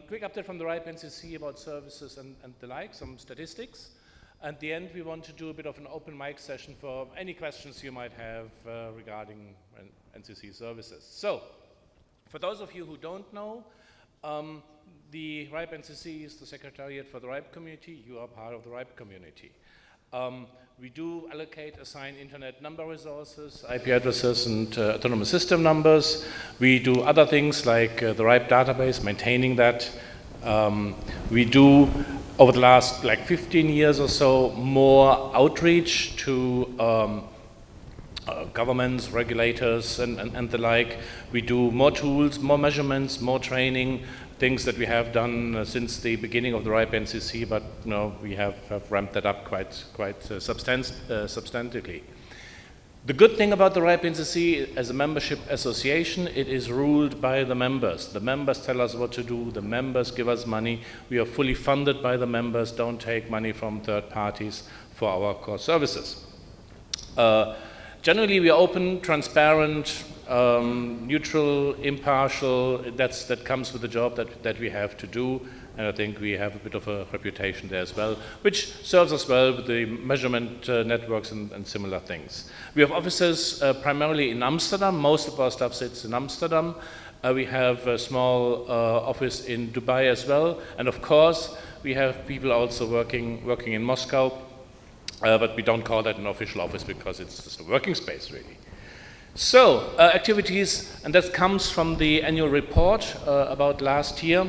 Quick update from the RIPE NCC about services and the like, some statistics. At the end, we want to do a bit of an open mic session for any questions you might have regarding NCC services. So, for those of you who don't know, the RIPE NCC is the secretariat for the RIPE community. You are part of the RIPE community. We do assign internet number resources, IP addresses, and autonomous system numbers. We do other things like the RIPE database, maintaining that. We do, over the last 15 years or so, more outreach to governments, regulators, and the like. We do more tools, more measurements, more training, things that we have done since the beginning of the RIPE NCC, but we have ramped that up quite substantively. The good thing about the RIPE NCC as a membership association, it is ruled by the members. The members tell us what to do, the members give us money, we are fully funded by the members, don't take money from third parties for our core services. Generally, we are open, transparent, neutral, impartial. That comes with the job that we have to do, and I think we have a bit of a reputation there as well, which serves us well with the measurement networks and similar things. We have offices primarily in Amsterdam. Most of our staff sits in Amsterdam. We have a small office in Dubai as well, and of course we have people also working in Moscow. But we don't call that an official office because it's just a working space, really. So, activities, and that comes from the annual report about last year.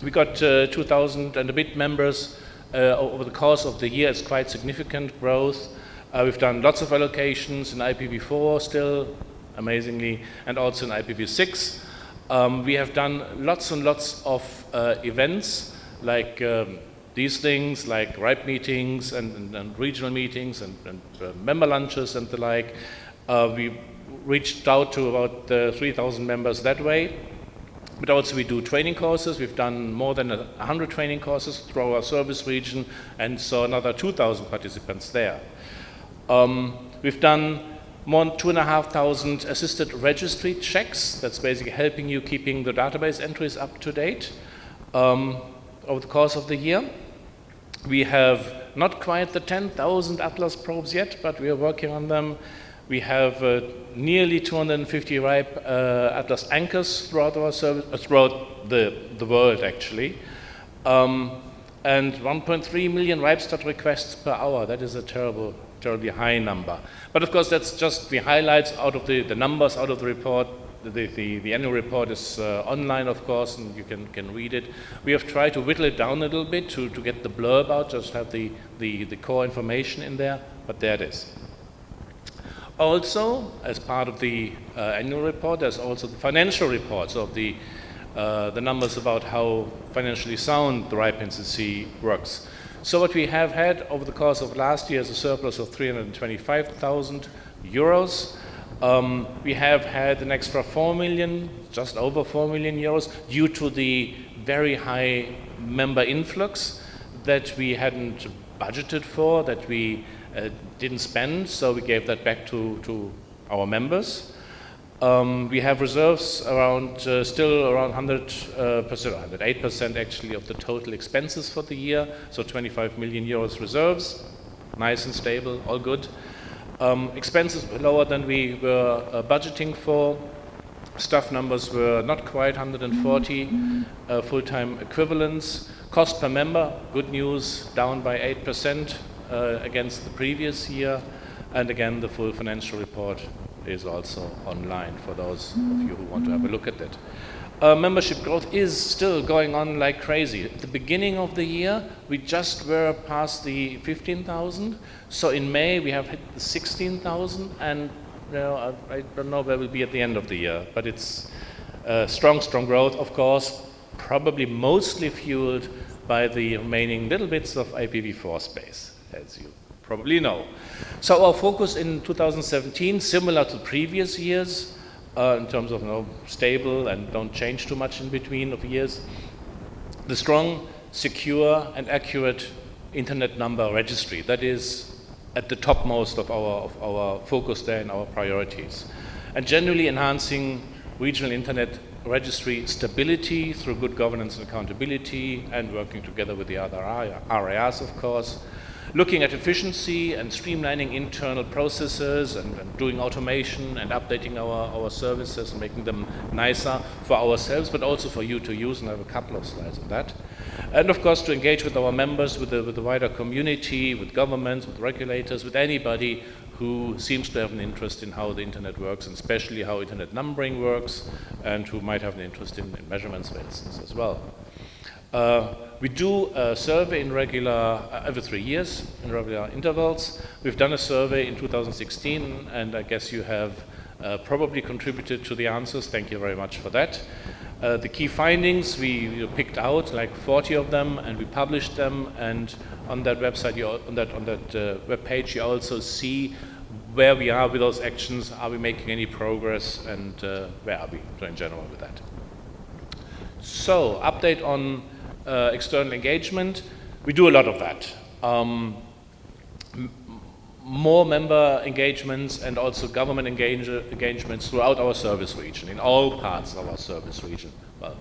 We got 2,000 and a bit members over the course of the year. It's quite significant growth. We've done lots of allocations in IPv4 still, amazingly, and also in IPv6. We have done lots and lots of events, like these things like RIPE meetings and regional meetings and member lunches and the like. We reached out to about 3,000 members that way. But also we do training courses. We've done more than 100 training courses through our service region and saw another 2,000 participants there. We've done more than 2,500 assisted registry checks. That's basically helping you keeping the database entries up to date over the course of the year. We have not quite the 10,000 Atlas probes yet, but we are working on them. We have nearly 250 RIPE Atlas anchors throughout our service, throughout the world actually, and 1.3 million RIPE stat requests per hour. That is a terribly high number. But of course, that's just the highlights out of the numbers out of the report. The annual report is online, of course, and you can read it. We have tried to whittle it down a little bit to get the blurb out, just have the core information in there, but there it is. Also, as part of the annual report, there's also the financial reports of the numbers about how financially sound the RIPE NCC works. So what we have had over the course of last year is a surplus of 325,000 euros. We have had an extra 4 million, just over 4 million euros, due to the very high member influx that we hadn't budgeted for, that we didn't spend, so we gave that back to our members. We have reserves around, still around 100%, 108% actually of the total expenses for the year, so 25 million euros reserves, nice and stable, all good. Expenses were lower than we were budgeting for. Staff numbers were not quite 140 full-time equivalents. Cost per member, good news, down by 8% against the previous year. And again, the full financial report is also online for those of you who want to have a look at it. Membership growth is still going on like crazy. At the beginning of the year, we just were past the 15,000. So in May, we have hit the 16,000, and I don't know where we'll be at the end of the year, but it's strong growth, of course, probably mostly fueled by the remaining little bits of IPv4 space, as you probably know. So our focus in 2017, similar to previous years, in terms of stable and don't change too much in between of years. The strong, secure, and accurate internet number registry. That is at the topmost of our focus there and our priorities. And generally enhancing regional internet registry stability through good governance and accountability and working together with the other areas, of course. Looking at efficiency and streamlining internal processes and doing automation and updating our services and making them nicer for ourselves, but also for you to use, and I have a couple of slides on that. And of course to engage with our members, with the wider community, with governments, with regulators, with anybody who seems to have an interest in how the internet works, and especially how internet numbering works, and who might have an interest in measurements, for instance, as well. We do a survey in every 3 years, in regular intervals. We've done a survey in 2016, and I guess you have probably contributed to the answers. Thank you very much for that. The key findings, we picked out like 40 of them, and we published them. And on that website, on that web page, you also see where we are with those actions. Are we making any progress, and where are we in general with that? So, update on external engagement. We do a lot of that. More member engagements and also government engagements throughout our service region, in all parts of our service region. Well,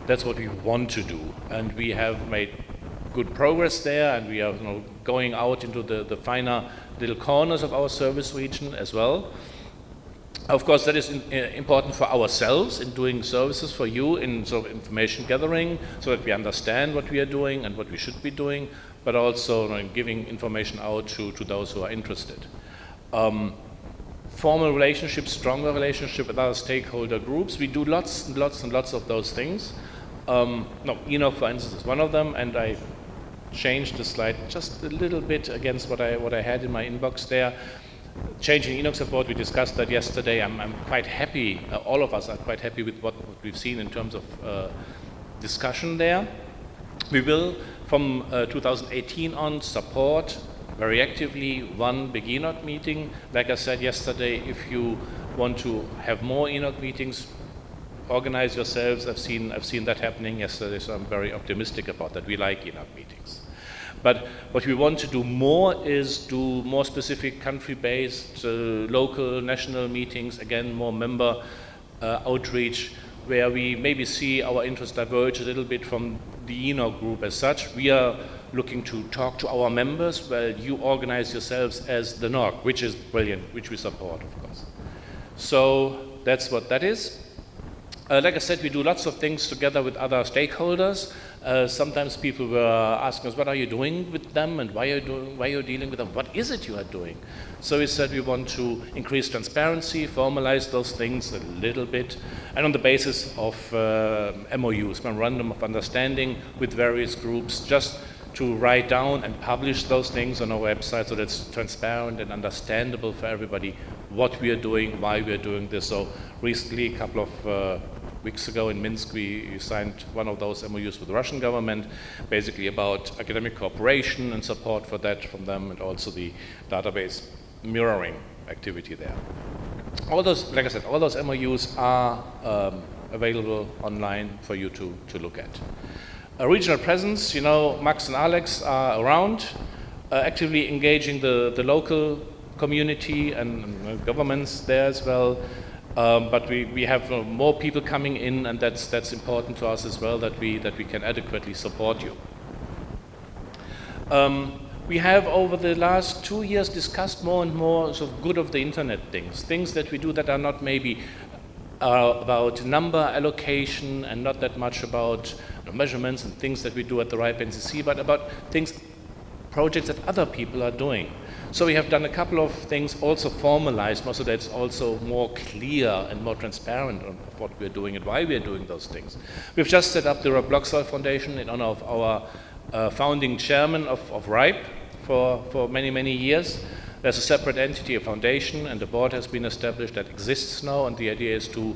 that's what we want to do, and we have made good progress there, and we are going out into the finer little corners of our service region as well. Of course, that is important for ourselves in doing services for you in sort of information gathering, so that we understand what we are doing and what we should be doing, but also giving information out to those who are interested. Formal relationships, stronger relationship with other stakeholder groups. We do lots and lots and lots of those things. ENOG, for instance, is one of them, and I changed the slide just a little bit against what I had in my inbox there. Changing ENOG support, we discussed that yesterday. I'm quite happy, all of us are quite happy with what we've seen in terms of discussion there. We will, from 2018 on, support very actively one big ENOG meeting. Like I said yesterday, if you want to have more ENOG meetings, organize yourselves. I've seen that happening yesterday, so I'm very optimistic about that. We like ENOG meetings. But what we want to do more is do more specific country-based, local, national meetings, again, more member outreach, where we maybe see our interests diverge a little bit from the ENOG group as such. We are looking to talk to our members, while you organize yourselves as the NOG, which is brilliant, which we support, of course. So that's what that is. Like I said, we do lots of things together with other stakeholders. Sometimes people were asking us, what are you doing with them, and why are you dealing with them? What is it you are doing? So we said we want to increase transparency, formalize those things a little bit, and on the basis of MOUs, Memorandum of Understanding with various groups, just to write down and publish those things on our website so that it's transparent and understandable for everybody what we are doing, why we are doing this. So recently, a couple of weeks ago in Minsk, we signed one of those MOUs with the Russian government, basically about academic cooperation and support for that from them, and also the database mirroring activity there. All those, like I said, all those MOUs are available online for you to look at. A regional presence, Max and Alex are around, actively engaging the local community and governments there as well. But we have more people coming in, and that's important to us as well, that we can adequately support you. We have over the last 2 years discussed more and more sort of good of the internet things that we do that are not maybe about number allocation and not that much about measurements and things that we do at the RIPE NCC, but about projects that other people are doing. So we have done a couple of things also formalized, so that it's also more clear and more transparent of what we're doing and why we're doing those things. We've just set up the Bloxall Foundation in honor of our founding chairman of RIPE for many, many years. There's a separate entity, a foundation, and the board has been established that exists now, and the idea is to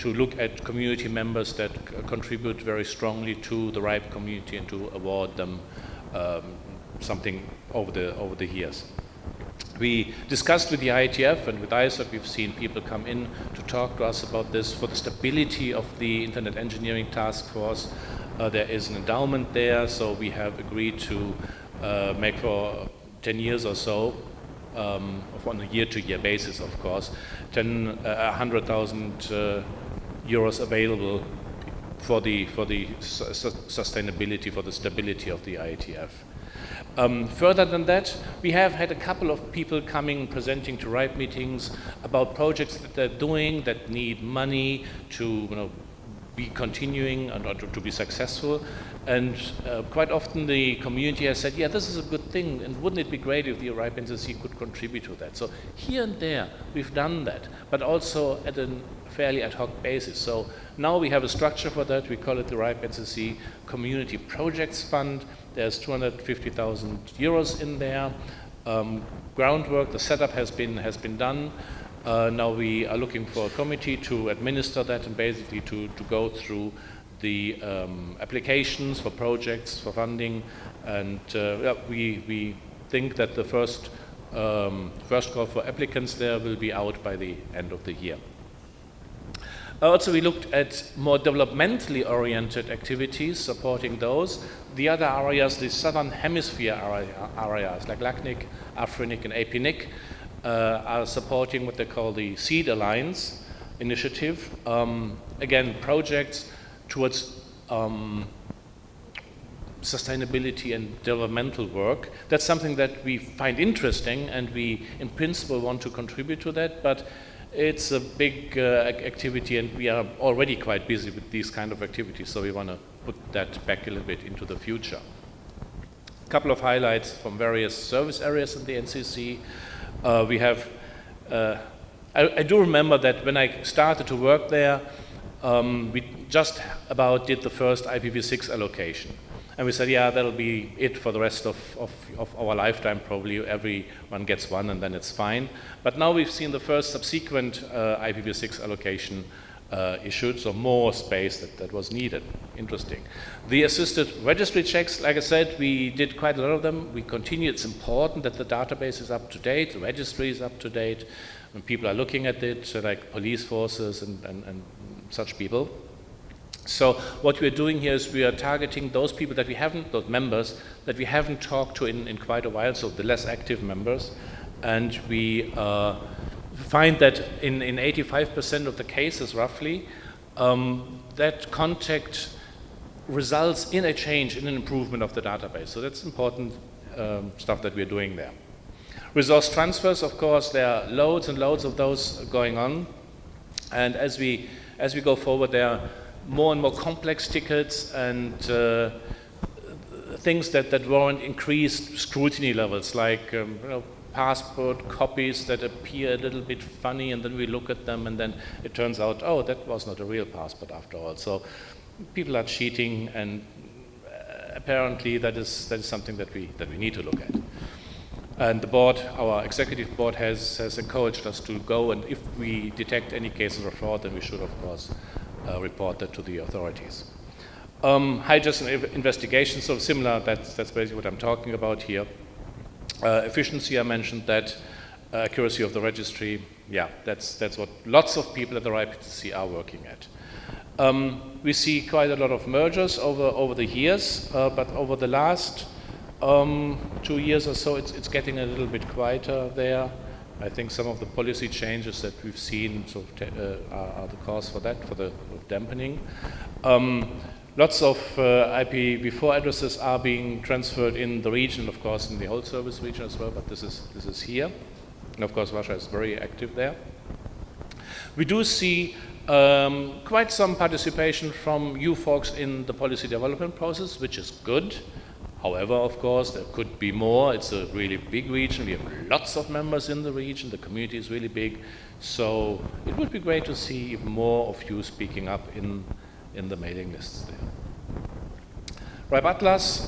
look at community members that contribute very strongly to the RIPE community and to award them something over the years. We discussed with the IETF and with ISOC, we've seen people come in to talk to us about this. For the stability of the Internet Engineering Task Force, there is an endowment there, so we have agreed to make for 10 years or so, on a year-to-year basis, of course, 100,000 euros available for the sustainability, for the stability of the IETF. Further than that, we have had a couple of people coming presenting to RIPE meetings about projects that they're doing that need money to be continuing and to be successful. And quite often the community has said, yeah, this is a good thing, and wouldn't it be great if the RIPE NCC could contribute to that? So here and there, we've done that, but also at a fairly ad hoc basis. So now we have a structure for that. We call it the RIPE NCC Community Projects Fund. There's 250,000 euros in there. Groundwork, the setup has been done. Now we are looking for a committee to administer that and basically to go through the applications for projects, for funding, and we think that the first call for applicants there will be out by the end of the year. Also, we looked at more developmentally oriented activities, supporting those. The other areas, the Southern Hemisphere areas, like LACNIC, AFRINIC, and APNIC, are supporting what they call the Seed Alliance initiative. Again, projects towards sustainability and developmental work. That's something that we find interesting, and we, in principle, want to contribute to that, but it's a big activity, and we are already quite busy with these kind of activities, so we want to put that back a little bit into the future. A couple of highlights from various service areas in the NCC. We have, I do remember that when I started to work there, we just about did the first IPv6 allocation. And we said, yeah, that'll be it for the rest of our lifetime, probably. Everyone gets one, and then it's fine. But now we've seen the first subsequent IPv6 allocation issued, so more space that was needed. Interesting. The assisted registry checks, like I said, we did quite a lot of them. We continue. It's important that the database is up to date, the registry is up to date, when people are looking at it, so like police forces and such people. So what we're doing here is we are targeting those people that we haven't, those members, that we haven't talked to in quite a while, so the less active members. And we find that in 85% of the cases, roughly, that contact results in a change, in an improvement of the database. So that's important stuff that we're doing there. Resource transfers, of course, there are loads and loads of those going on. And as we go forward, there are more and more complex tickets and things that warrant increased scrutiny levels, like passport copies that appear a little bit funny, and then we look at them, and then it turns out, oh, that was not a real passport after all. So people are cheating, and apparently that is something that we need to look at. And the board, our executive board, has encouraged us to go, and if we detect any cases of fraud, then we should, of course, report that to the authorities. Hijacks and investigations, so similar, that's basically what I'm talking about here. Efficiency, I mentioned that. Accuracy of the registry, yeah, that's what lots of people at the RIPE NCC are working at. We see quite a lot of mergers over the years, but over the last 2 years or so, it's getting a little bit quieter there. I think some of the policy changes that we've seen sort of are the cause for that, for the dampening. Lots of IPv4 addresses are being transferred in the region, of course, in the whole service region as well, but this is here. And of course, Russia is very active there. We do see quite some participation from you folks in the policy development process, which is good. However, of course, there could be more. It's a really big region. We have lots of members in the region. The community is really big. So it would be great to see even more of you speaking up in the mailing lists there. RIPE Atlas,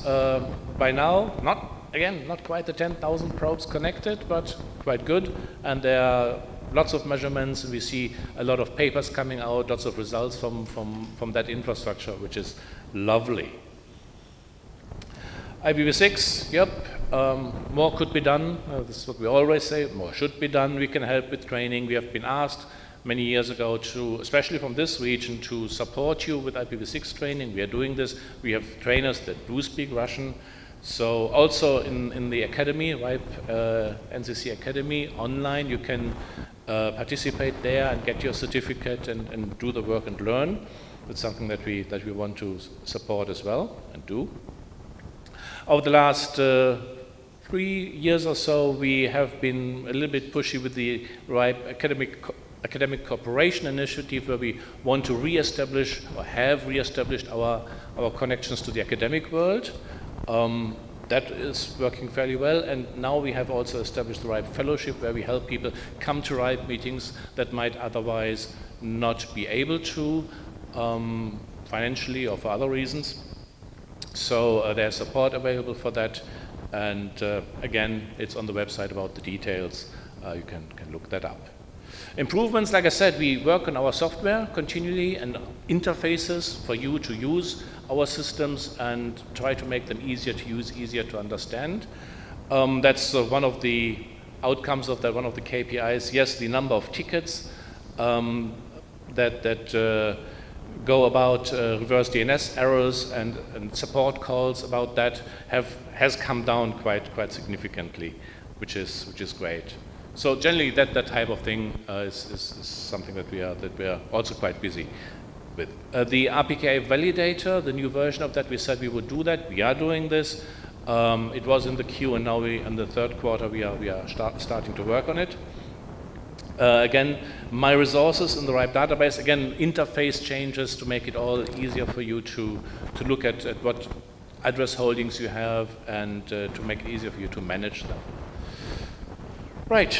by now, not quite the 10,000 probes connected, but quite good. And there are lots of measurements. We see a lot of papers coming out, lots of results from that infrastructure, which is lovely. IPv6, yep, more could be done. This is what we always say, more should be done. We can help with training. We have been asked many years ago to, especially from this region, to support you with IPv6 training. We are doing this. We have trainers that do speak Russian, So also in the academy, right, NCC Academy online, you can participate there and get your certificate and do the work and learn. It's something that we want to support as well and do. Over the last 3 years or so, we have been a little bit pushy with the RIPE Academic Cooperation Initiative, where we want to re-establish or have re-established our connections to the academic world. That is working fairly well, and now we have also established the RIPE Fellowship, where we help people come to RIPE meetings that might otherwise not be able to, financially or for other reasons. So there's support available for that, and again, it's on the website about the details. You can look that up. Improvements, like I said, we work on our software continually and interfaces for you to use our systems and try to make them easier to use, easier to understand. That's one of the outcomes of that, one of the KPIs. Yes, the number of tickets that go about reverse DNS errors and support calls about that has come down quite significantly, which is great. So generally, that type of thing is something that we are also quite busy with. The RPKI validator, the new version of that, we said we would do that. We are doing this. It was in the queue, and now in the third quarter we are starting to work on it. Again, my resources in the RIPE database. Again, interface changes to make it all easier for you to look at what address holdings you have and to make it easier for you to manage them. Right,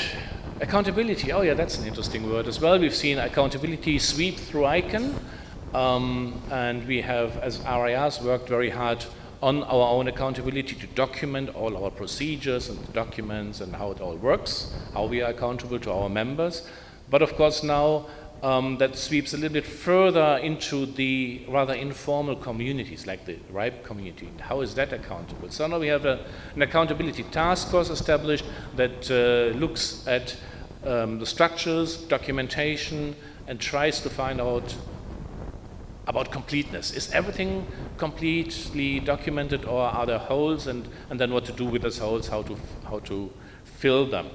accountability. Oh yeah, that's an interesting word as well. We've seen accountability sweep through ICANN, and we have, as RIRs, worked very hard on our own accountability to document all our procedures and documents and how it all works, how we are accountable to our members. But of course now that sweeps a little bit further into the rather informal communities like the RIPE community. How is that accountable? So now we have an accountability task force established that looks at the structures, documentation, and tries to find out about completeness. Is everything completely documented, or are there holes, and then what to do with those holes, how to fill them?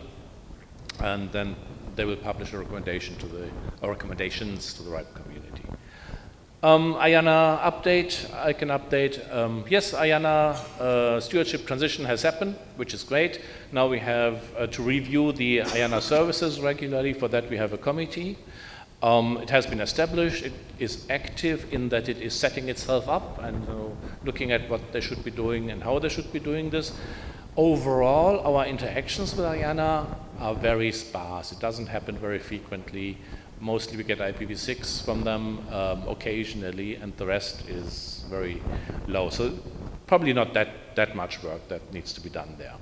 And then they will publish a recommendations to the RIPE community. IANA update, I can update. Yes, IANA stewardship transition has happened, which is great. Now we have to review the IANA services regularly. For that we have a committee. It has been established. It is active in that it is setting itself up and looking at what they should be doing and how they should be doing this. Overall, our interactions with IANA are very sparse. It doesn't happen very frequently. Mostly we get IPv6 from them occasionally, and the rest is very low. So probably not that much work that needs to be done there.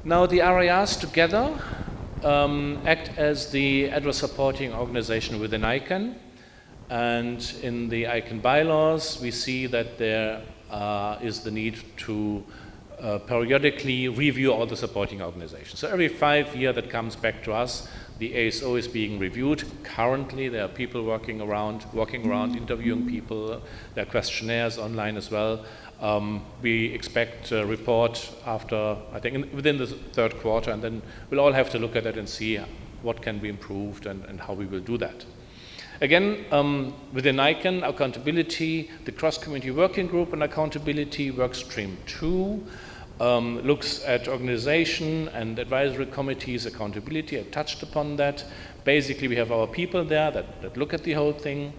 Now the RIRs together act as the address supporting organization within ICANN, and in the ICANN bylaws we see that there is the need to periodically review all the supporting organizations. So every 5 years that comes back to us, the ASO is being reviewed. Currently there are people walking around, interviewing people. There are questionnaires online as well. We expect a report after, I think, within the third quarter, and then we'll all have to look at it and see what can be improved and how we will do that. Again, within ICANN, accountability, the cross-community working group on accountability, workstream 2, looks at organization and advisory committees accountability. I touched upon that. Basically, we have our people there that look at the whole thing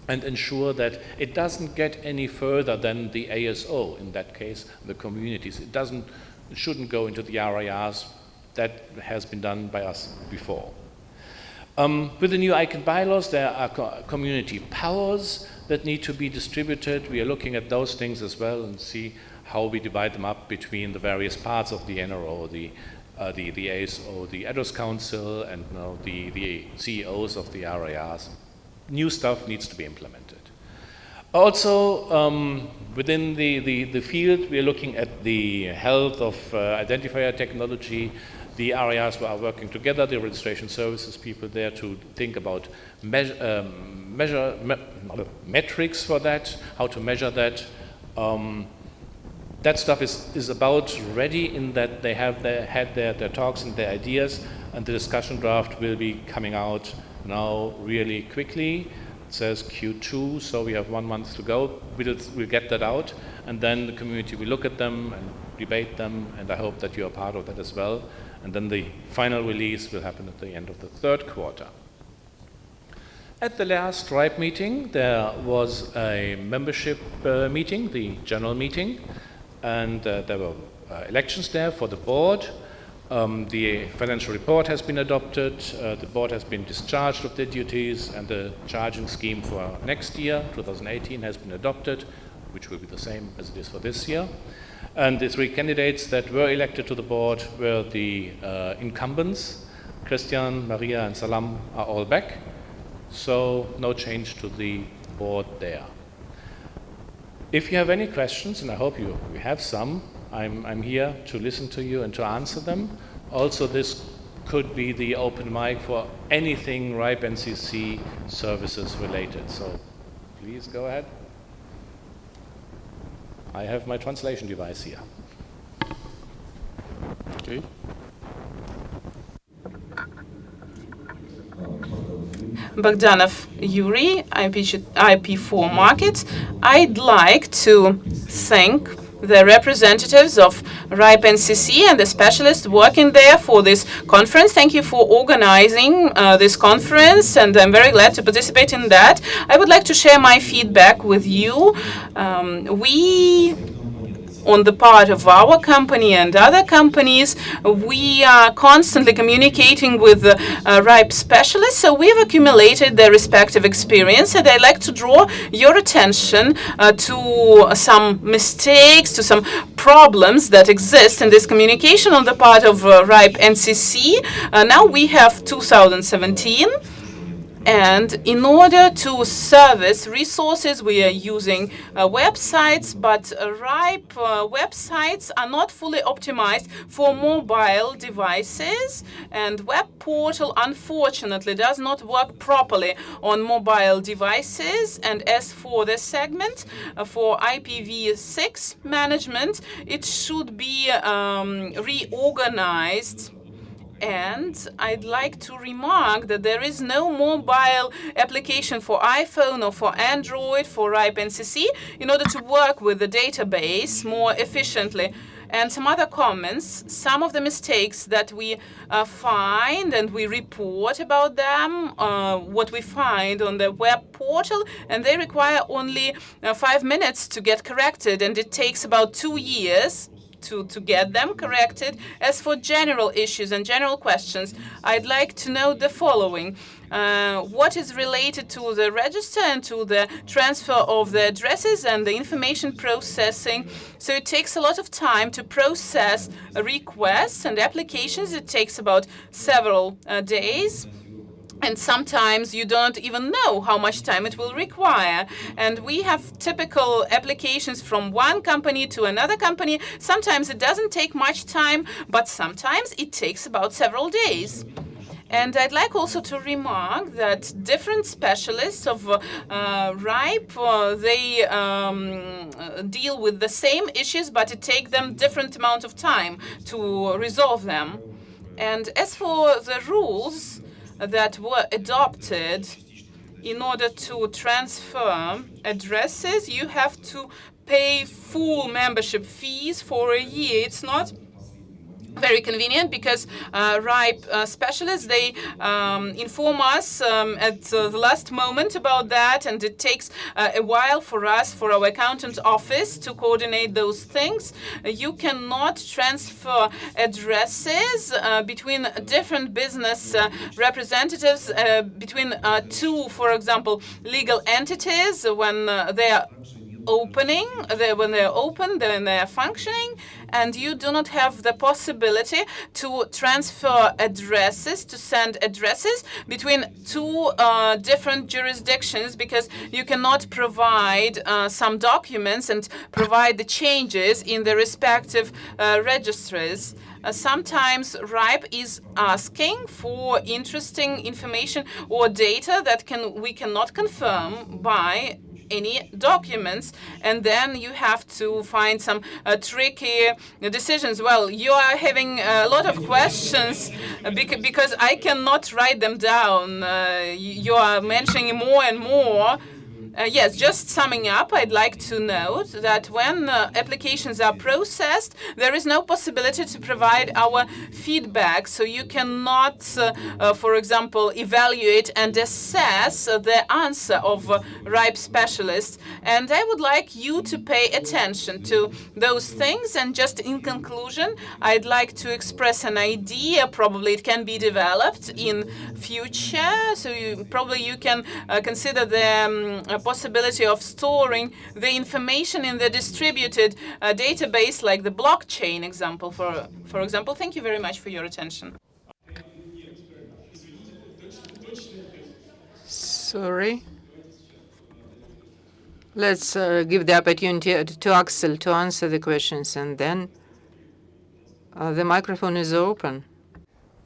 and ensure that it doesn't get any further than the ASO, in that case, the communities. It shouldn't go into the RIRs. That has been done by us before. With the new ICANN bylaws, there are community powers that need to be distributed. We are looking at those things as well and see how we divide them up between the various parts of the NRO, the ASO, the Address Council, and the CEOs of the RIRs. New stuff needs to be implemented. Also, within the field, we are looking at the health of identifier technology. The RIRs are working together, the registration services people there, to think about metrics for that, how to measure that. that stuff is about ready in that they have had their talks and their ideas, and the discussion draft will be coming out now really quickly. It says Q2, so we have 1 month to go. We'll get that out, and then the community will look at them and debate them, and I hope that you are part of that as well. And then the final release will happen at the end of the third quarter. At the last RIPE meeting, there was a membership meeting, the general meeting, and there were elections there for the board. The financial report has been adopted, the board has been discharged of their duties, and the charging scheme for next year, 2018, has been adopted, which will be the same as it is for this year. And the 3 candidates that were elected to the board were the incumbents. Christian, Maria, and Salam are all back, so no change to the board there. If you have any questions, and I hope you have some, I'm here to listen to you and to answer them. Also, this could be the open mic for anything RIPE NCC services related, so please go ahead. I have my translation device here. Okay. Bogdanov Yuri, IP4 Markets. I'd like to thank the representatives of RIPE NCC and the specialists working there for this conference. Thank you for organizing this conference, and I'm very glad to participate in that. I would like to share my feedback with you. On the part of our company and other companies, we are constantly communicating with RIPE specialists, so we've accumulated their respective experience, and I'd like to draw your attention to some mistakes, to some problems that exist in this communication on the part of RIPE NCC. Now we have 2017. And in order to service resources, we are using websites, but RIPE websites are not fully optimized for mobile devices, and web portal unfortunately does not work properly on mobile devices. And as for the segment for IPv6 management, it should be reorganized. And I'd like to remark that there is no mobile application for iPhone or for Android for RIPE NCC in order to work with the database more efficiently. And some other comments, some of the mistakes that we find and we report about them, what we find on the web portal, and they require only 5 minutes to get corrected, and it takes about 2 years to get them corrected. As for general issues and general questions, I'd like to know the following. What is related to the register and to the transfer of the addresses and the information processing? So it takes a lot of time to process requests and applications. It takes about several days. And sometimes you don't even know how much time it will require. And we have typical applications from one company to another company. Sometimes it doesn't take much time, but sometimes it takes about several days. And I'd like also to remark that different specialists of RIPE, they deal with the same issues, but it takes them different amount of time to resolve them. And as for the rules that were adopted in order to transfer addresses, you have to pay full membership fees for a year. It's not very convenient because RIPE specialists, they inform us at the last moment about that, and it takes a while for us, for our accountant office, to coordinate those things. You cannot transfer addresses between different business representatives, between two, for example, legal entities when they are when they're open, then they're functioning, and you do not have the possibility to transfer addresses, to send addresses between two different jurisdictions, because you cannot provide some documents and provide the changes in the respective registries. Sometimes RIPE is asking for interesting information or data that we cannot confirm by any documents, and then you have to find some tricky decisions. Well, you are having a lot of questions because I cannot write them down. You are mentioning more and more. Yes, just summing up, I'd like to note that when applications are processed, there is no possibility to provide our feedback. So you cannot, for example, evaluate and assess the answer of RIPE specialists. And I would like you to pay attention to those things. And just in conclusion, I'd like to express an idea. Probably it can be developed in future. So probably you can consider the possibility of storing the information in the distributed database, like the blockchain example, for example. Thank you very much for your attention. Sorry. Let's give the opportunity to Axel to answer the questions, and then the microphone is open.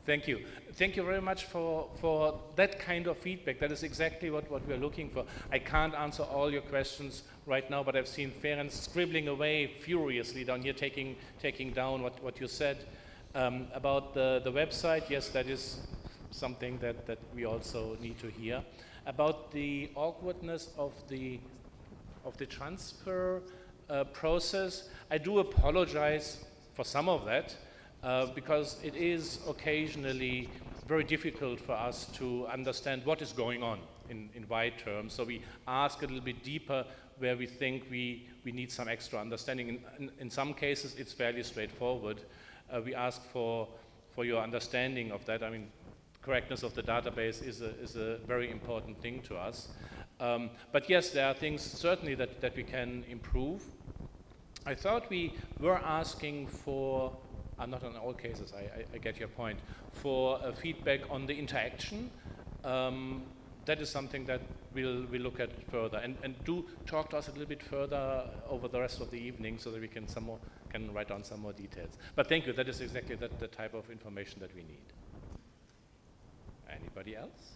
Thank you. Thank you very much for that kind of feedback. That is exactly what we're looking for. I can't answer all your questions right now, but I've seen Ferenc scribbling away furiously down here, taking down what you said about the website. Yes, that is something that we also need to hear. About the awkwardness of the transfer process, I do apologize for some of that because it is occasionally very difficult for us to understand what is going on in wide terms. So we ask a little bit deeper where we think we need some extra understanding. In some cases, it's fairly straightforward. We ask for your understanding of that. I mean, correctness of the database is a very important thing to us. But yes, there are things certainly that we can improve. I thought we were asking for, not in all cases, I get your point, for feedback on the interaction. That is something that we'll look at further. And do talk to us a little bit further over the rest of the evening so that we can write down some more details. But thank you, that is exactly the type of information that we need. Anybody else?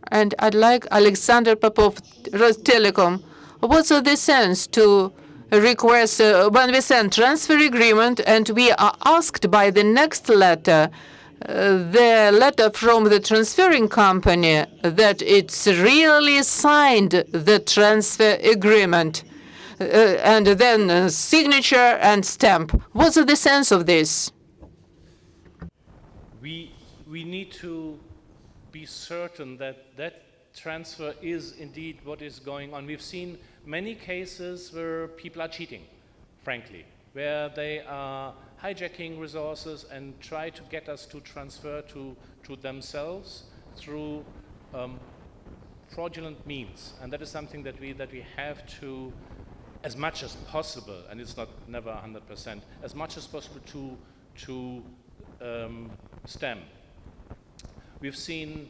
And I'd like Alexander Popov, Rostelecom. What's the sense to request when we send transfer agreement and we are asked by the next letter, the letter from the transferring company, that it's really signed the transfer agreement, and then signature and stamp? What's the sense of this? We need to be certain that that transfer is indeed what is going on. We've seen many cases where people are cheating, frankly, where they are hijacking resources and try to get us to transfer to themselves through fraudulent means. And that is something that we have to, as much as possible, and it's never 100%, as much as possible to stem. We've seen,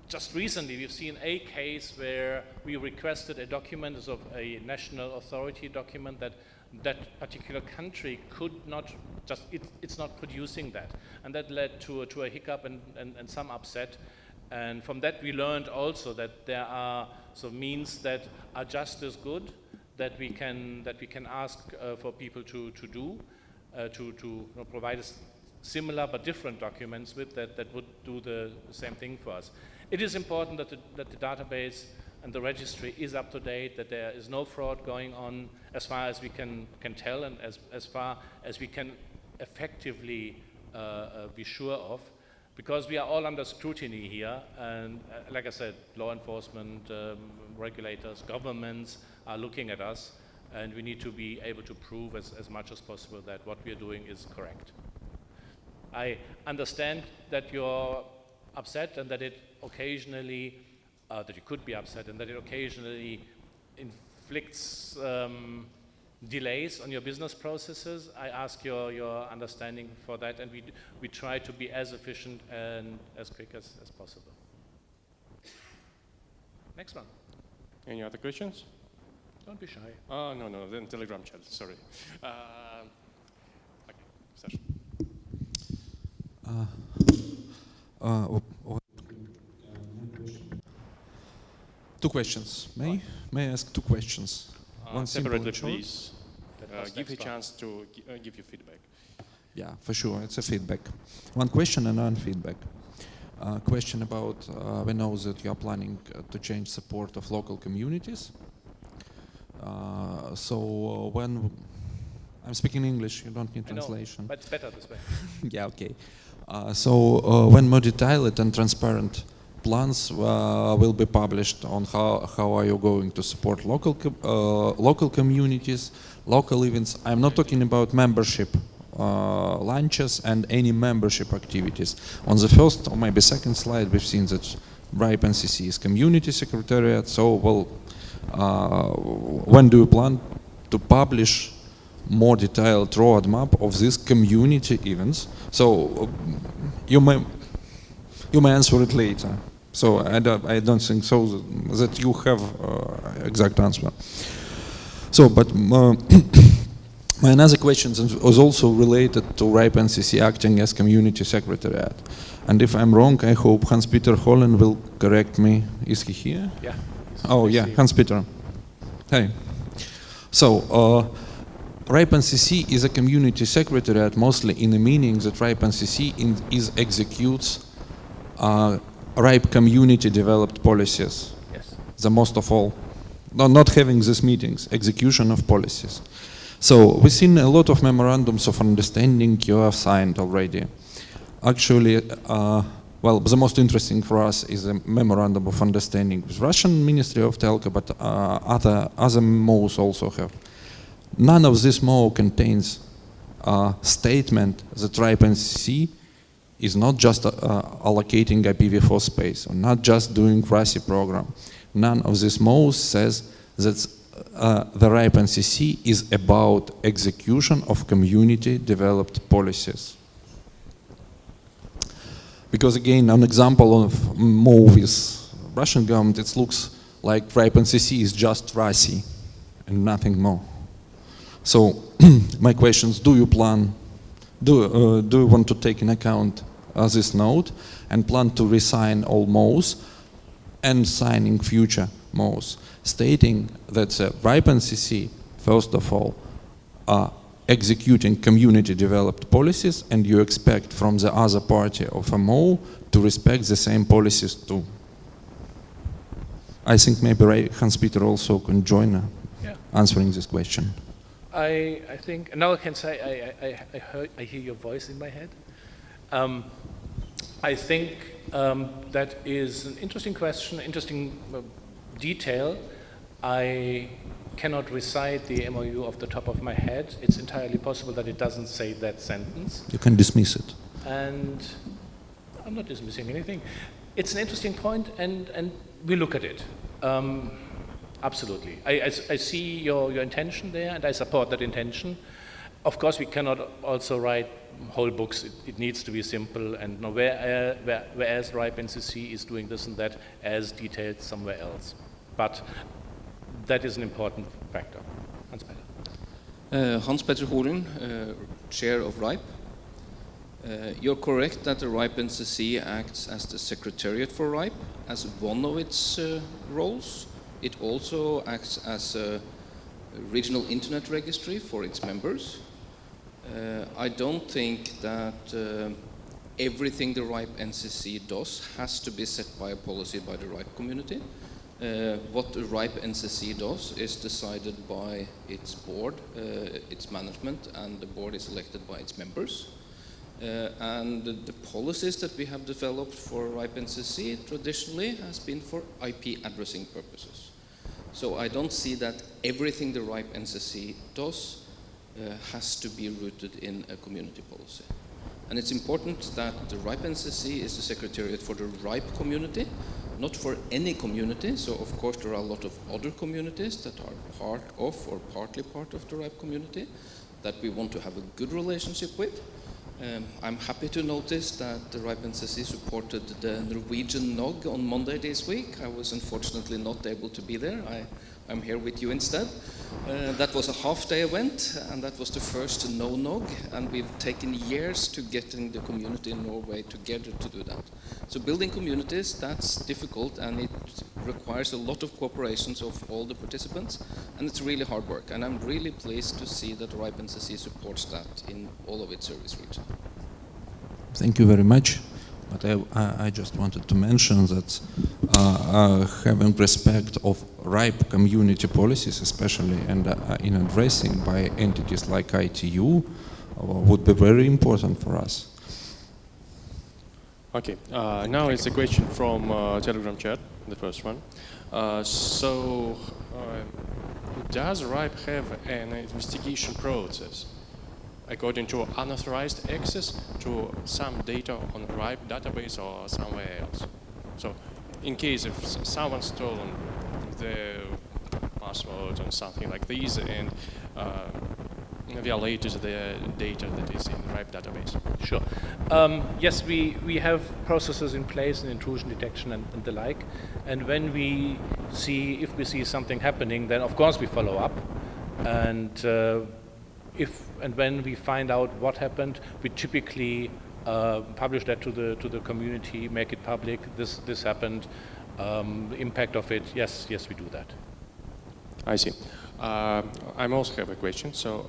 just recently, we've seen a case where we requested a document as of a national authority document that particular country could not, it's not producing that. And that led to a hiccup and some upset. And from that we learned also that there are some means that are just as good that we can ask for people to do, to provide us similar but different documents with that would do the same thing for us. It is important that the database and the registry is up to date, that there is no fraud going on as far as we can tell and as far as we can effectively be sure of, because we are all under scrutiny here, and like I said, law enforcement, regulators, governments are looking at us, and we need to be able to prove as much as possible that what we are doing is correct. I understand that you're upset and that it occasionally, that you could be upset and that it occasionally inflicts delays on your business processes. I ask your understanding for that, and we try to be as efficient and as quick as possible. Next one. Any other questions? Don't be shy. No, then Telegram chat, sorry. Okay, Sasha. Two questions. May I ask two questions? One simple Separately, and short. please. Give you a chance to give you feedback. Yeah, for sure. It's a feedback. One question and one feedback. Question about, we know that you are planning to change support of local communities. So when, I'm speaking English, you don't need I know, translation. but it's better this way. Yeah, okay. So when more detailed and transparent plans will be published on how are you going to support local communities, local events. I'm not talking about membership lunches and any membership activities. On the first or maybe second slide, we've seen that RIPE NCC is community secretariat. So, well, when do you plan to publish more detailed roadmap of these community events? So you may answer it later. So I don't think so that you have exact answer. So, but my another question was also related to RIPE NCC acting as community secretariat. And if I'm wrong, I hope Hans-Peter Holland will correct me. Is he here? Yeah. Oh yeah, Hans-Peter. Hey. So, RIPE NCC is a community secretariat, mostly in the meaning that RIPE NCC executes RIPE community developed policies. Yes. The most of all. Not having these meetings, execution of policies. So we've seen a lot of memorandums of understanding you have signed already. Actually, well, the most interesting for us is a memorandum of understanding with Russian Ministry of Telco, but other MOs also have. None of this MO contains a statement that RIPE NCC is not just allocating IPv4 space, or not just doing RASI program. None of these MOs says that the RIPE NCC is about execution of community developed policies. Because again, an example of MO with Russian government, it looks like RIPE NCC is just RASI and nothing more. So my question is, do you want to take in account this note and plan to resign all MOs and signing future MOs, stating that RIPE NCC, first of all, are executing community developed policies, and you expect from the other party of a MO to respect the same policies too. I think maybe Hans-Peter also can join answering this question. I think, now I can say I hear your voice in my head. I think that is an interesting question, interesting detail. I cannot recite the MOU off the top of my head. It's entirely possible that it doesn't say that sentence. You can dismiss it. And I'm not dismissing anything. It's an interesting point, and we look at it. Absolutely. I see your intention there, and I support that intention. Of course, we cannot also write whole books. It needs to be simple, and whereas RIPE NCC is doing this and that as detailed somewhere else. But that is an important factor. Hans-Peter. Hans-Peter Horen, Chair of RIPE. You're correct that the RIPE NCC acts as the Secretariat for RIPE, as one of its roles. It also acts as a regional internet registry for its members. I don't think that everything the RIPE NCC does has to be set by a policy by the RIPE community. What the RIPE NCC does is decided by its board, its management, and the board is elected by its members. And the policies that we have developed for RIPE NCC traditionally has been for IP addressing purposes. So I don't see that everything the RIPE NCC does has to be rooted in a community policy. And it's important that the RIPE NCC is the Secretariat for the RIPE community, not for any community. So of course there are a lot of other communities that are part of or partly part of the RIPE community that we want to have a good relationship with. I'm happy to notice that the RIPE NCC supported the Norwegian NOG on Monday this week. I was unfortunately not able to be there. I'm here with you instead. That was a half-day event, and that was the first no-NOG, and we've taken years to getting the community in Norway together to do that. So building communities, that's difficult, and it requires a lot of cooperation of all the participants, and it's really hard work. And I'm really pleased to see that RIPE NCC supports that in all of its service region. Thank you very much. But I just wanted to mention that having respect of RIPE community policies, especially and in addressing by entities like ITU, would be very important for us. Okay, now it's a question from Telegram chat, the first one. Does RIPE have an investigation process according to unauthorized access to some data on RIPE database or somewhere else? So, in case if someone stolen the password or something like this and violated the data that is in the RIPE database. Sure. Yes, we have processes in place in intrusion detection and the like. And when if we see something happening, then of course we follow up. And if and when we find out what happened, we typically publish that to the community, make it public. This happened. The impact of it. Yes, we do that. I see. I also have a question. So,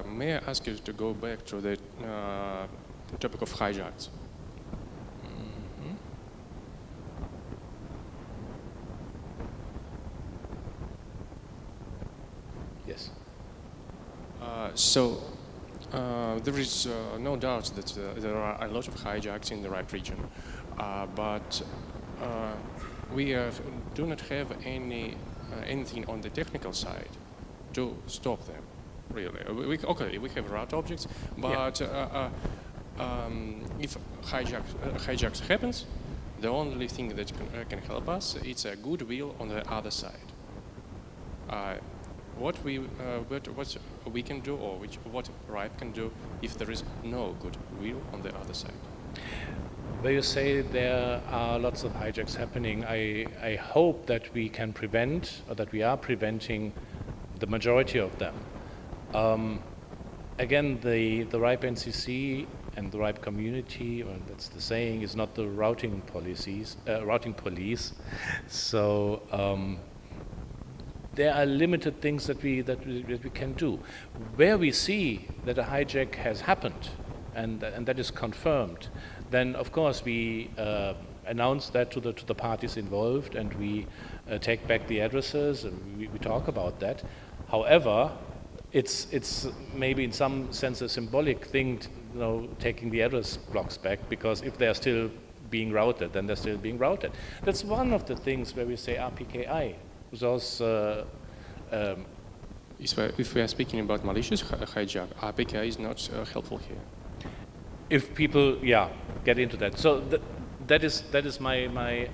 may I ask you to go back to the topic of hijacks? Mm-hmm. Yes. There is no doubt that there are a lot of hijacks in the RIPE region, but we do not have anything on the technical side to stop them, really. We have route objects, but if hijacks happens, the only thing that can help us is a goodwill on the other side. What we can do, or what RIPE can do, if there is no goodwill on the other side. Where you say there are lots of hijacks happening, I hope that we can prevent, or that we are preventing, the majority of them. Again, the RIPE NCC and the RIPE community, or that's the saying, is not the routing police. So there are limited things that we can do. Where we see that a hijack has happened, and that is confirmed, then of course we announce that to the parties involved, and we take back the addresses, and we talk about that. However, it's maybe in some sense a symbolic thing, taking the address blocks back, because if they're still being routed, then they're still being routed. That's one of the things where we say RPKI. Those, if we are speaking about malicious hijack, RPKI is not helpful here. If people, get into that. So that is my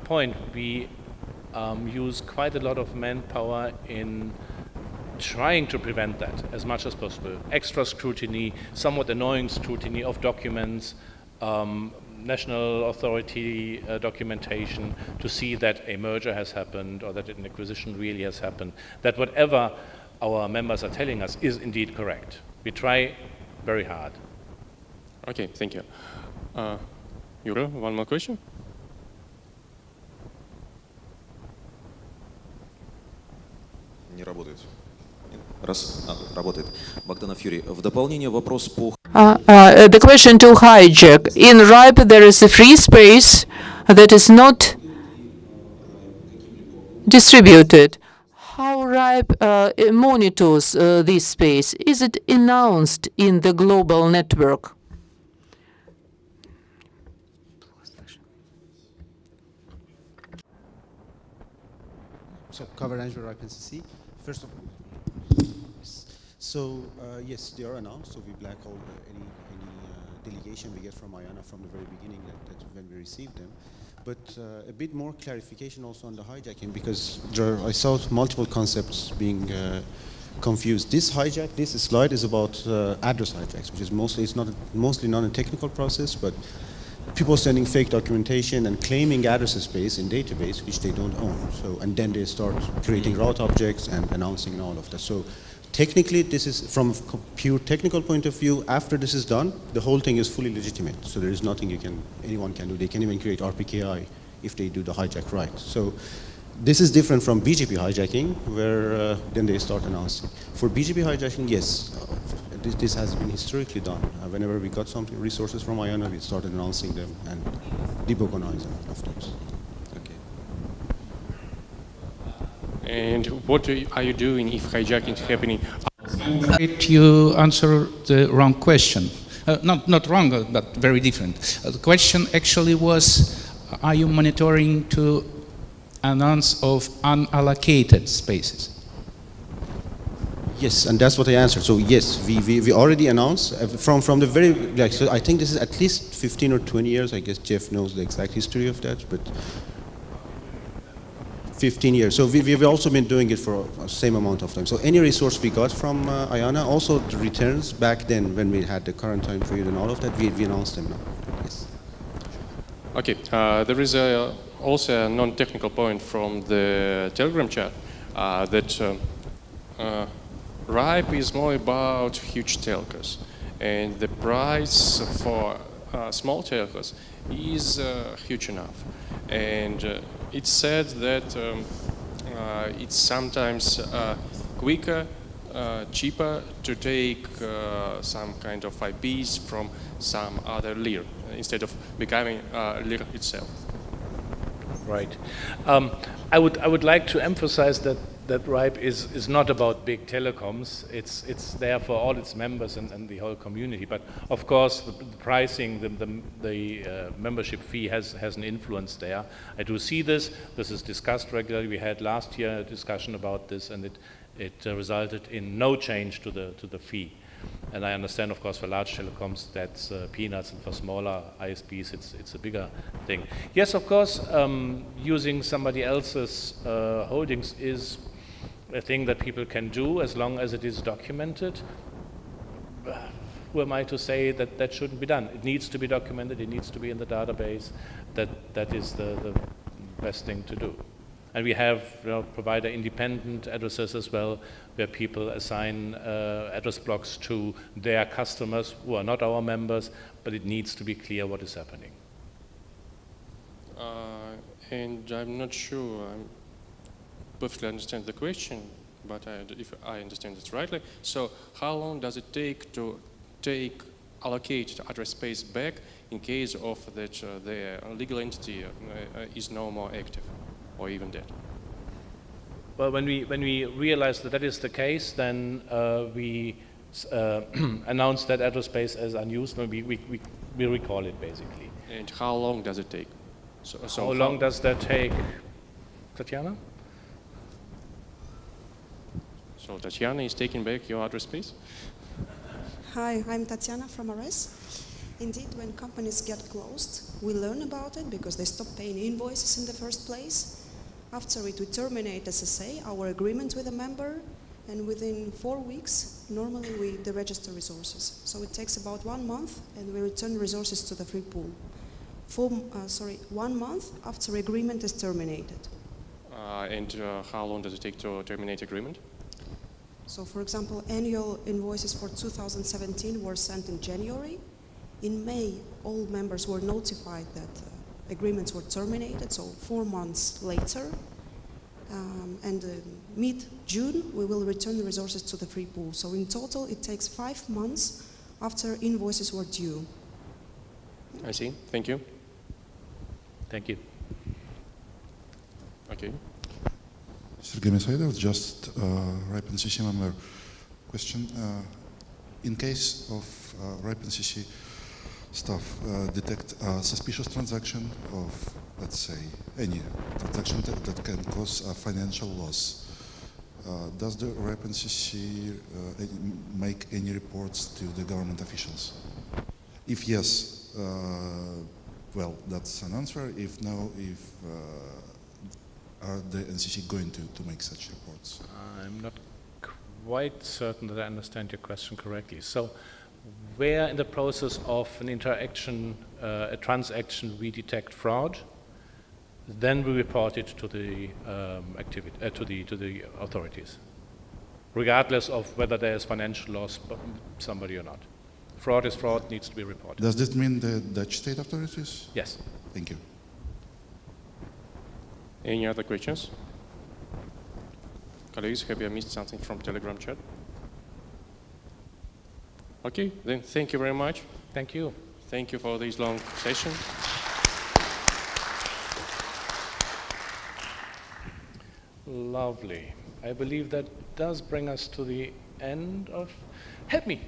point. We use quite a lot of manpower in trying to prevent that as much as possible. Extra scrutiny, somewhat annoying scrutiny of documents, national authority documentation to see that a merger has happened or that an acquisition really has happened, that whatever our members are telling us is indeed correct. We try very hard. Okay, thank you. Юра, one more question? Не работает. Работает. Богдана Фьюри. В дополнение вопрос по... The question to hijack. In RIPE there is a free space that is not distributed. How RIPE monitors this space? Is it announced in the global network? So, coverage for RIPE NCC. First of all, yes, they are announced. So we blacklist any delegation we get from IANA from the very beginning that when we received them. But a bit more clarification also on the hijacking, because I saw multiple concepts being confused. This hijack, this slide is about address hijacks, which is mostly not a technical process, but people sending fake documentation and claiming address space in database which they don't own. So, and then they start creating route objects and announcing and all of that. So technically, this is from a pure technical point of view. After this is done, the whole thing is fully legitimate. So there is nothing anyone can do. They can even create RPKI if they do the hijack right. So this is different from BGP hijacking, where then they start announcing. For BGP hijacking, yes, this has been historically done. Whenever we got some resources from IANA, we started announcing them and debugonize them afterwards. Okay. And what are you doing if hijacking is happening? You answer the wrong question. Not wrong, but very different. The question actually was, are you monitoring to announce of unallocated spaces? Yes, and that's what I answered. So yes, we already announced from the very, like, so I think this is at least 15 or 20 years. I guess Jeff knows the exact history of that, but 15 years. So we've also been doing it for the same amount of time. So any resource we got from IANA, also the returns back then when we had the current time period and all of that, we announced them now. Yes. Okay, there is also a non-technical point from the Telegram chat that RIPE is more about huge telcos, and the price for small telcos is huge enough. And it's said that it's sometimes quicker, cheaper to take some kind of IPs from some other layer instead of becoming a layer itself. Right. I would like to emphasize that RIPE is not about big telecoms. It's there for all its members and the whole community. But of course, the pricing, the membership fee has an influence there. I do see this. This is discussed regularly. We had last year a discussion about this, and it resulted in no change to the fee. And I understand, of course, for large telecoms that's peanuts, and for smaller ISPs it's a bigger thing. Yes, of course, using somebody else's holdings is a thing that people can do as long as it is documented. Who am I to say that that shouldn't be done? It needs to be documented. It needs to be in the database. That is the best thing to do. And we have provider independent addresses as well, where people assign address blocks to their customers who are not our members, but it needs to be clear what is happening. And I'm not sure I perfectly understand the question, but if I understand it rightly, so how long does it take to take allocated address space back in case of that the legal entity is no more active or even dead? Well, when we realize that is the case, then we announce that address space as unused, and we recall it basically. And how long does it take? So how long does that take, Tatiana? So Tatiana is taking back your address space? Hi, I'm Tatiana from RS. Indeed, when companies get closed, we learn about it because they stop paying invoices in the first place. After it, we terminate SSA, our agreement with a member, and within 4 weeks, normally we deregister resources. So it takes about 1 month, and we return resources to the free pool. 1 month after agreement is terminated. And how long does it take to terminate agreement? So, for example, annual invoices for 2017 were sent in January. In May, all members were notified that agreements were terminated, so 4 months later. And mid-June, we will return the resources to the free pool. So in total, it takes 5 months after invoices were due. I see. Thank you. Thank you. Okay. Sergey Mesaidov, just RIPE NCC member question. In case of RIPE NCC staff detect a suspicious transaction of, let's say, any transaction that can cause a financial loss, does the RIPE NCC make any reports to the government officials? If yes, well, that's an answer. If no, are the NCC going to make such reports? I'm not quite certain that I understand your question correctly. So, where in the process of an interaction, a transaction, we detect fraud, then we report it to the to the authorities, regardless of whether there is financial loss by somebody or not. Fraud is fraud, needs to be reported. Does this mean the Dutch state authorities? Yes. Thank you. Any other questions? Colleagues, have you missed something from Telegram chat? Okay, then thank you very much. Thank you. Thank you for this long session. Lovely. I believe that does bring us to the end of, help me,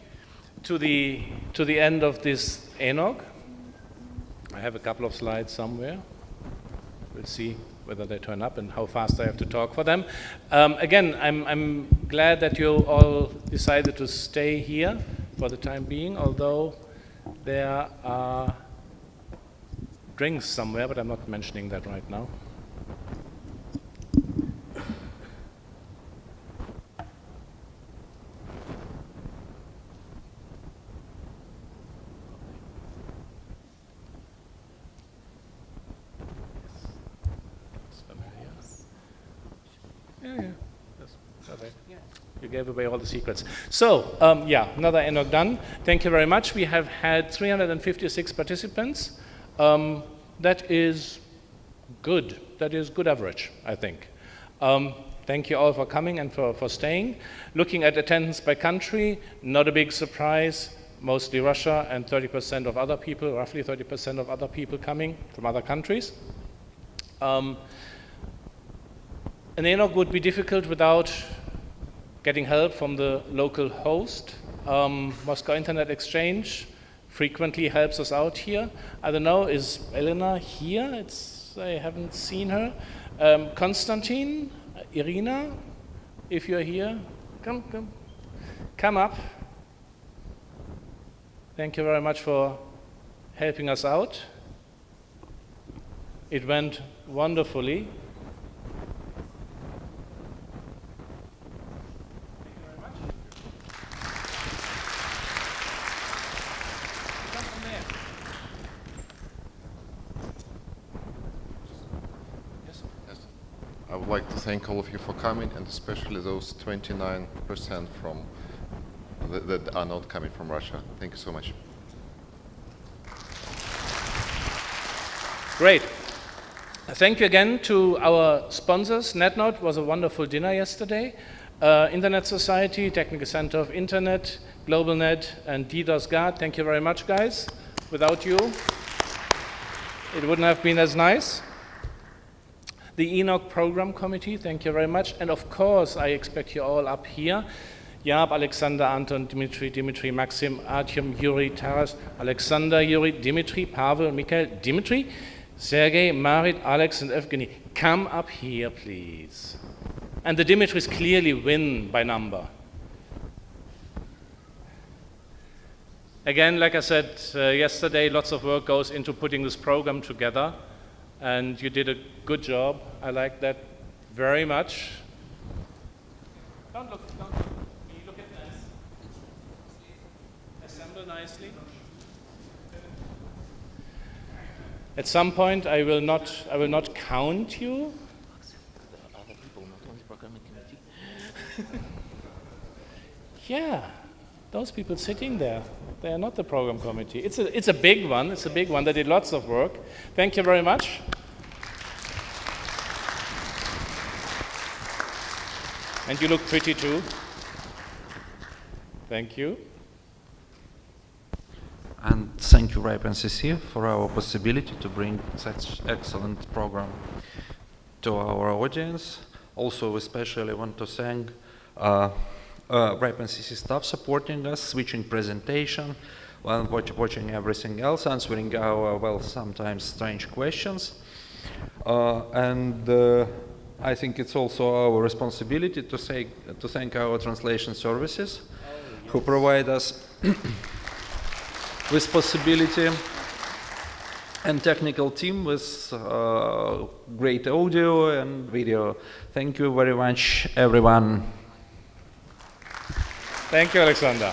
to the end of this ENOG. I have a couple of slides somewhere. We'll see whether they turn up and how fast I have to talk for them. Again, I'm glad that you all decided to stay here for the time being, although there are drinks somewhere, but I'm not mentioning that right now. You gave away all the secrets. So, yeah, another ENOG done. Thank you very much. We have had 356 participants. That is good. That is good average, I think. Thank you all for coming and for staying. Looking at attendance by country, not a big surprise. Mostly Russia and 30% of other people, roughly 30% of other people coming from other countries. An ENOG would be difficult without getting help from the local host. Moscow Internet Exchange frequently helps us out here. I don't know, is Elena here? I haven't seen her. Konstantin, Irina, if you're here, come up. Thank you very much for helping us out. It went wonderfully. I would like to thank all of you for coming, and especially those 29% from that are not coming from Russia. Thank you so much. Great. Thank you again to our sponsors. NetNode was a wonderful dinner yesterday. Internet Society, Technical Center of Internet, GlobalNet, and DDoS Guard. Thank you very much, guys. Without you, it wouldn't have been as nice. The ENOG Program Committee, thank you very much. And of course, I expect you all up here. Jaap, Alexander, Anton, Dimitri, Maxim, Artyom, Yuri, Taras, Alexander, Yuri, Dimitri, Pavel, Mikhail, Dimitri, Sergey, Marit, Alex, and Evgeny. Come up here, please. And the Dimitris clearly win by number. Again, like I said yesterday, lots of work goes into putting this program together. And you did a good job. I like that very much. Don't look. You look at this. Assemble nicely. At some point, I will not count you. Yeah, those people sitting there, they are not the program committee. It's a big one. It's a big one. They did lots of work. Thank you very much. And you look pretty too. Thank you. And thank you, RIPE NCC, for our possibility to bring such excellent program to our audience. Also, especially want to thank RIPE NCC staff supporting us, switching presentation, while watching everything else, answering our, well, sometimes strange questions. I think it's also our responsibility to thank our translation services, who provide us with possibility, and technical team with great audio and video. Thank you very much, everyone. Thank you, Alexander.